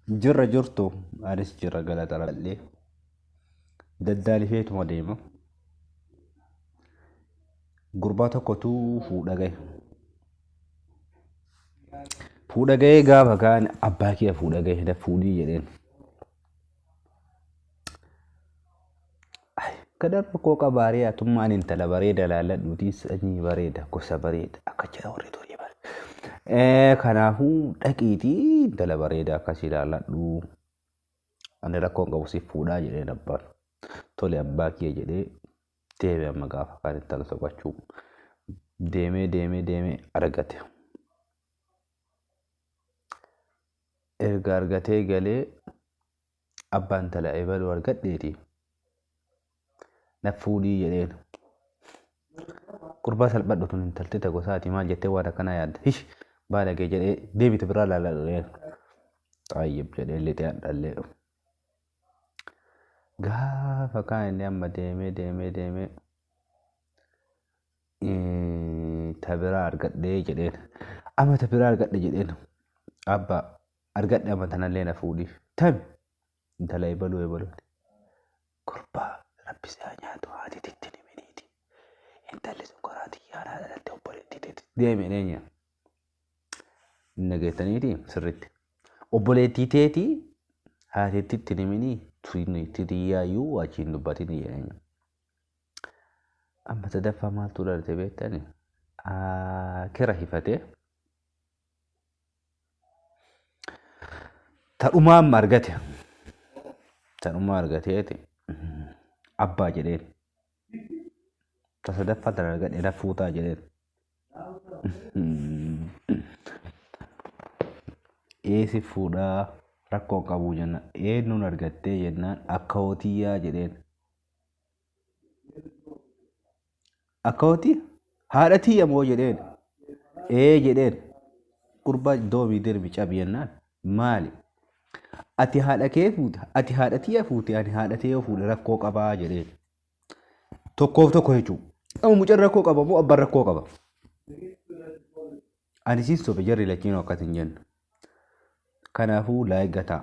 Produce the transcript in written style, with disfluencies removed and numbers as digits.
Jirra jirtu anis jirra galata rabbii daddaalifeetuma deema. Gurbaa tokkotu fuudha ga'ee gaafa kaan abbaa kee fuudha ga'ee fuudhii jedheen. Kadar koo qabaaree atummaan intala bareeda laalladhuutii sanyii bareeda gosa bareeda akka jira warri torii bareeda. Kanaafuu dhaqiitii intala bareeda akkasii laalladhuu. Ani rakkoon qabu si fuudhaa jedheen abbaan. Tole abbaa kee jedhee deemee amma gaafa kaan intala soqachuu deemee argate. Erga argatee galee abbaan intala eebaluu argadheeti. Na fuudhii jedheen. Gurbaa salphadhu tun intalti ta'e gosaati maal jettee waan akkanaa yaadda. Hish baalagee jedhee deebite biraa laalladheen. Xaayyib jedhee lixee hadhallee. Gaafa kaan inni amma deemee tabiraa argadhee jedheen. Amma tabiraa argadhe jedheen. Abbaa argadhe amma tanallee na fuudhii. Tami intala eebaluu. Gurbaa rabbisee haa nyaatu haati titti ni miniiti. Intalli sun qoraatii yaalaa dhalatte obboleettii teeti. Deemee eenyu. Inni geessaniiti sirriitti. Obboleettii teeti haati titti ni minii tiriyyaayyuu achiin dubbatiin jedhanii. Amma sadaffaa maaltu dhalate beektani? Kira hifatee. Tadhumaan argateeti. Abbaa jedheen. Sadaffaa tan argadhe na fuutaa jedheen. Eesi fuudhaa rakkoon qabuu jenna. Eenyuun argattee jennaan akka hootiyyaa jedheen. Akka hootii? Haadha tiyya moo jedheen. Jedheen. Gurbaa doomii dirbi cabi jennaan maali? Ati haadha kee fuute, ati haadha tiyya fuute, ani haadha tiyya fuudhe rakkoo qabaa jedheen. Tokkoof tokko jechuudha. Amma mucaan rakkoo qaba moo abbaan rakkoo qaba? Ani siis sobe jarri lachiinoo akkas hin jennu. Kanaafuu laa eeggataa.